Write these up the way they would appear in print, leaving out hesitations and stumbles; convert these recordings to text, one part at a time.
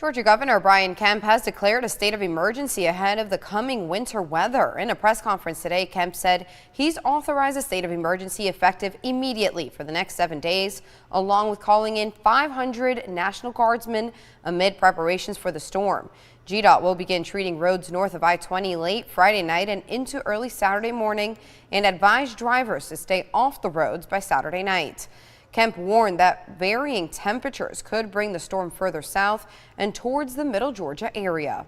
Georgia Governor Brian Kemp has declared a state of emergency ahead of the coming winter weather. In a press conference today, Kemp said he's authorized a state of emergency effective immediately for the next 7 days, along with calling in 500 National Guardsmen amid preparations for the storm. GDOT will begin treating roads north of I-20 late Friday night and into early Saturday morning and advise drivers to stay off the roads by Saturday night. Kemp warned that varying temperatures could bring the storm further south and towards the middle Georgia area.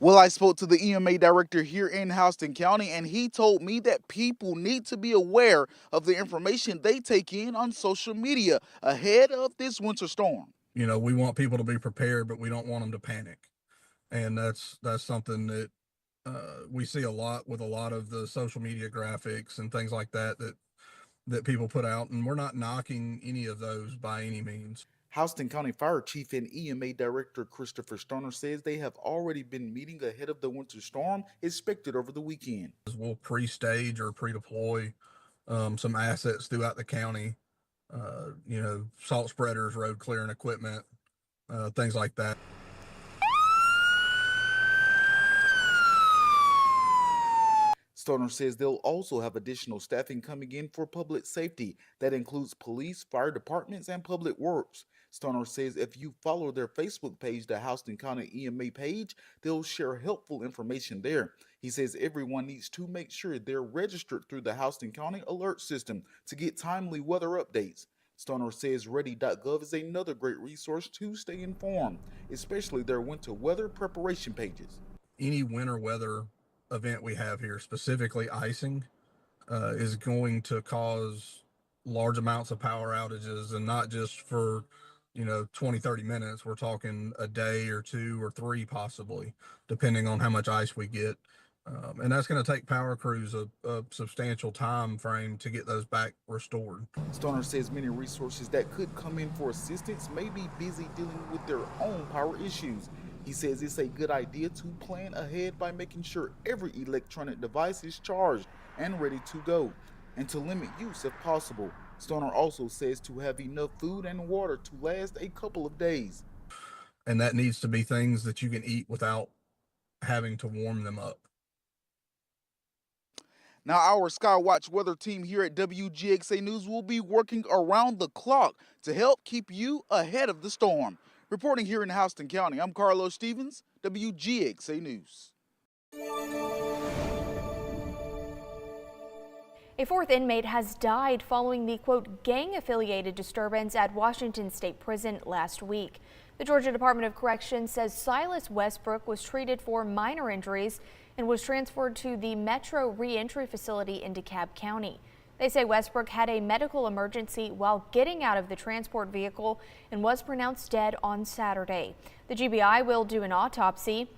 Well, I spoke to the EMA director here in Houston County, and he told me that people need to be aware of the information they take in on social media ahead of this winter storm. You know, we want people to be prepared, but we don't want them to panic. And that's something that we see a lot with a lot of the social media graphics and things like that people put out, and we're not knocking any of those by any means. Houston County Fire Chief and EMA Director Christopher Stoner says they have already been meeting ahead of the winter storm expected over the weekend. We'll pre-stage or pre-deploy some assets throughout the county, you know, salt spreaders, road clearing equipment, things like that. Stoner says they'll also have additional staffing coming in for public safety. That includes police, fire departments, and public works. Stoner says if you follow their Facebook page, the Houston County EMA page, they'll share helpful information there. He says everyone needs to make sure they're registered through the Houston County Alert System to get timely weather updates. Stoner says ready.gov is another great resource to stay informed, especially their winter weather preparation pages. Any winter weather event we have here, specifically icing, is going to cause large amounts of power outages, and not just for 20-30 minutes. We're talking a day or 2 or 3 possibly, depending on how much ice we get, and that's going to take power crews a substantial time frame to get those back restored. Stoner says many resources that could come in for assistance may be busy dealing with their own power issues. He says it's a good idea to plan ahead by making sure every electronic device is charged and ready to go, and to limit use if possible. Stoner also says to have enough food and water to last a couple of days. And that needs to be things that you can eat without having to warm them up. Now, our Skywatch weather team here at WGXA News will be working around the clock to help keep you ahead of the storm. Reporting here in Houston County, I'm Carlos Stevens, WGXA News. A 4th inmate has died following the, quote, gang-affiliated disturbance at Washington State Prison last week. The Georgia Department of Corrections says Silas Westbrook was treated for minor injuries and was transferred to the Metro Reentry Facility in DeKalb County. They say Westbrook had a medical emergency while getting out of the transport vehicle and was pronounced dead on Saturday. The GBI will do an autopsy.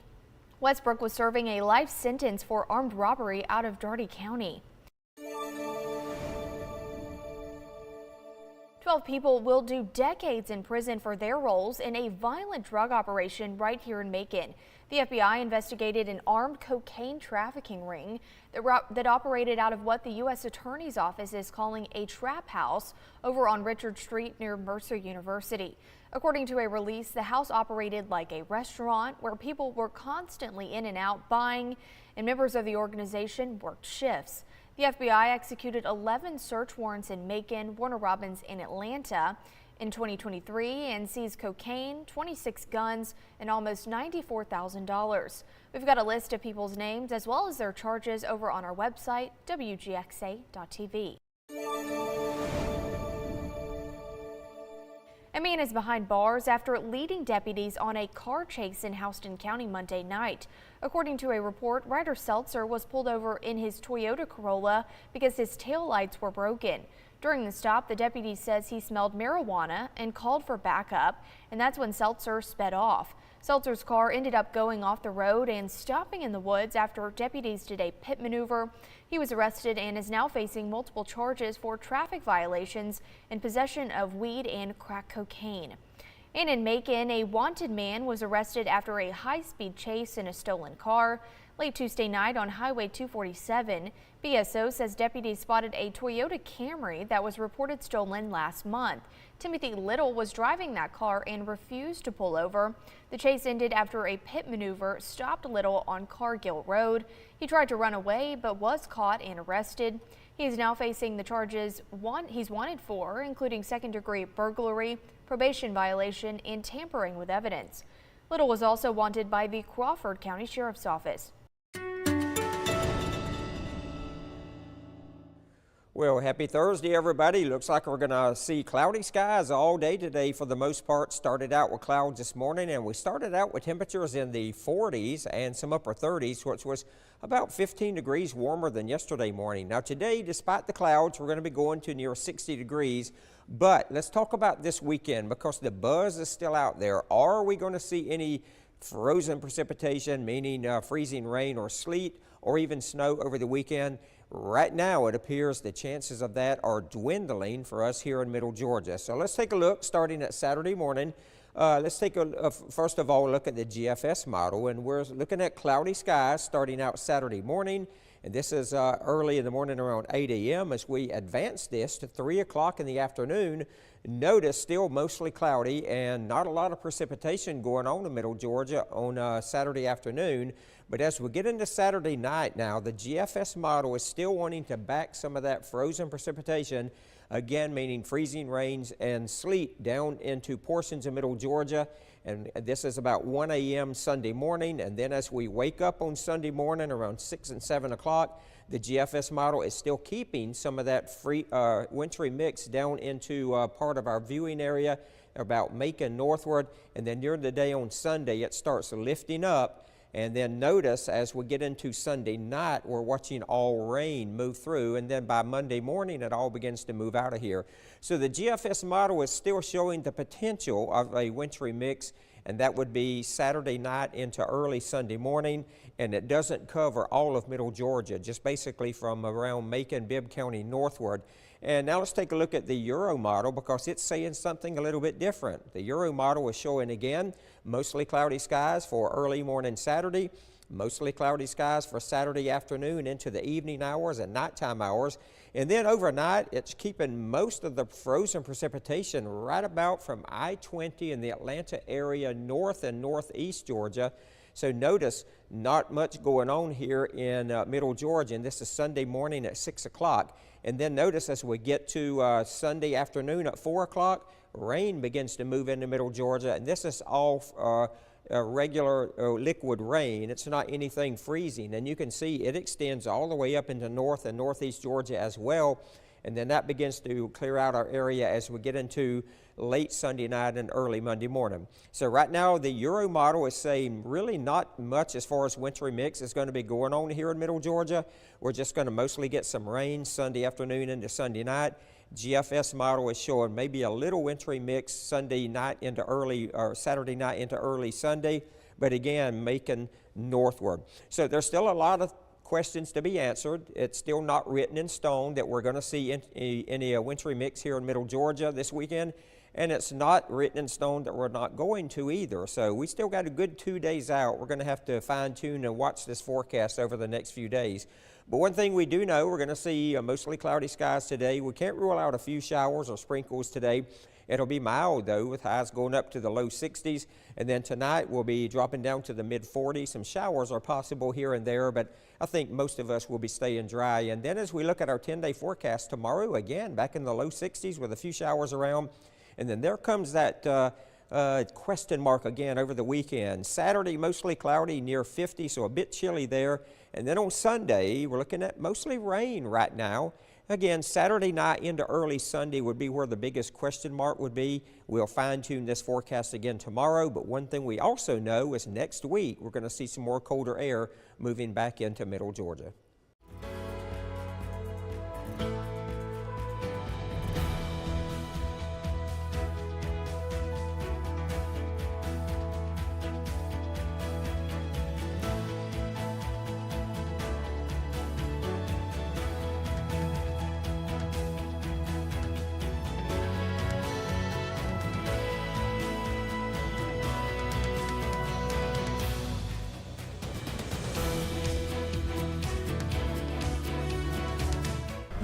Westbrook was serving a life sentence for armed robbery out of Dougherty County. 12 people will do decades in prison for their roles in a violent drug operation right here in Macon. The FBI investigated an armed cocaine trafficking ring that operated out of what the U.S. Attorney's Office is calling a trap house over on Richard Street near Mercer University. According to a release, the house operated like a restaurant where people were constantly in and out buying, and members of the organization worked shifts. The FBI executed 11 search warrants in Macon, Warner Robins, and Atlanta in 2023 and seized cocaine, 26 guns, and almost $94,000. We've got a list of people's names as well as their charges over on our website, WGXA.tv. A man is behind bars after leading deputies on a car chase in Houston County Monday night. According to a report, Ryder Seltzer was pulled over in his Toyota Corolla because his taillights were broken. During the stop, the deputy says he smelled marijuana and called for backup, and that's when Seltzer sped off. Seltzer's car ended up going off the road and stopping in the woods after deputies did a pit maneuver. He was arrested and is now facing multiple charges for traffic violations and possession of weed and crack cocaine. And in Macon, a wanted man was arrested after a high-speed chase in a stolen car. Late Tuesday night on Highway 247, BSO says deputies spotted a Toyota Camry that was reported stolen last month. Timothy Little was driving that car and refused to pull over. The chase ended after a pit maneuver stopped Little on Cargill Road. He tried to run away but was caught and arrested. He is now facing the charges he's wanted for, including second-degree burglary, probation violation, and tampering with evidence. Little was also wanted by the Crawford County Sheriff's Office. Well, happy Thursday, everybody. Looks like we're going to see cloudy skies all day today for the most part. Started out with clouds this morning, and we started out with temperatures in the 40s and some upper 30s, which was about 15 degrees warmer than yesterday morning. Now today, despite the clouds, we're going to be going to near 60 degrees. But let's talk about this weekend because the buzz is still out there. Are we going to see any frozen precipitation, meaning freezing rain or sleet or even snow over the weekend? Right now, it appears the chances of that are dwindling for us here in Middle Georgia. So let's take a look starting at Saturday morning. Let's take first of all, look at the GFS model, and we're looking at cloudy skies starting out Saturday morning. And this is early in the morning around 8 a.m. As we advance this to 3 o'clock in the afternoon, notice still mostly cloudy and not a lot of precipitation going on in Middle Georgia on Saturday afternoon. But as we get into Saturday night now, the GFS model is still wanting to back some of that frozen precipitation, again meaning freezing rains and sleet down into portions of Middle Georgia. And this is about 1 a.m. Sunday morning. And then as we wake up on Sunday morning around 6 and 7 o'clock, the GFS model is still keeping some of that wintry mix down into part of our viewing area about Macon northward. And then during the day on Sunday, it starts lifting up. And then notice as we get into Sunday night, we're watching all rain move through. And then by Monday morning, it all begins to move out of here. So the GFS model is still showing the potential of a wintry mix, and that would be Saturday night into early Sunday morning. And it doesn't cover all of Middle Georgia, just basically from around Macon, Bibb County northward. And now let's take a look at the Euro model because it's saying something a little bit different. The Euro model is showing again mostly cloudy skies for early morning Saturday, mostly cloudy skies for Saturday afternoon into the evening hours and nighttime hours. And then overnight, it's keeping most of the frozen precipitation right about from I-20 in the Atlanta area, north and northeast Georgia. So notice not much going on here in Middle Georgia, and this is Sunday morning at 6 o'clock. And then notice as we get to Sunday afternoon at 4 o'clock, rain begins to move into Middle Georgia, and this is all regular liquid rain. It's not anything freezing, and you can see it extends all the way up into north and northeast Georgia as well. And then that begins to clear out our area as we get into late Sunday night and early Monday morning. So right now the Euro model is saying really not much as far as wintry mix is going to be going on here in Middle Georgia. We're just going to mostly get some rain Sunday afternoon into Sunday night. GFS model is showing maybe a little wintry mix Sunday night into early or Saturday night into early Sunday, but again Macon northward. So there's still a lot of questions to be answered. It's still not written in stone that we're going to see any wintry mix here in Middle Georgia this weekend, and it's not written in stone that we're not going to either. So we still got a good 2 days out. We're going to have to fine-tune and watch this forecast over the next few days. But one thing we do know, we're going to see mostly cloudy skies today. We can't rule out a few showers or sprinkles today. It'll be mild, though, with highs going up to the low 60s. And then tonight we'll be dropping down to the mid-40s. Some showers are possible here and there, but I think most of us will be staying dry. And then as we look at our 10-day forecast tomorrow, again, back in the low 60s with a few showers around. And then there comes that question mark again over the weekend. Saturday, mostly cloudy, near 50, so a bit chilly there. And then on Sunday, we're looking at mostly rain right now. Again, Saturday night into early Sunday would be where the biggest question mark would be. We'll fine-tune this forecast again tomorrow, but one thing we also know is next week we're going to see some more colder air moving back into Middle Georgia.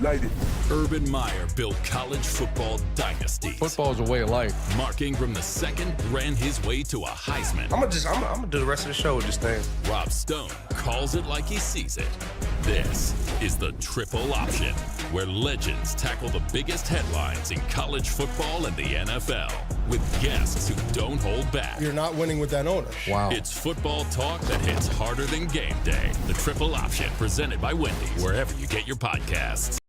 United. Urban Meyer built college football dynasties. Football is a way of life. Mark Ingram II ran his way to a Heisman. I'm gonna do the rest of the show with this thing. Rob Stone calls it like he sees it. This is the Triple Option, where legends tackle the biggest headlines in college football and the NFL with guests who don't hold back. You're not winning with that owner. Wow. It's football talk that hits harder than game day. The Triple Option, presented by Wendy's, wherever you get your podcasts.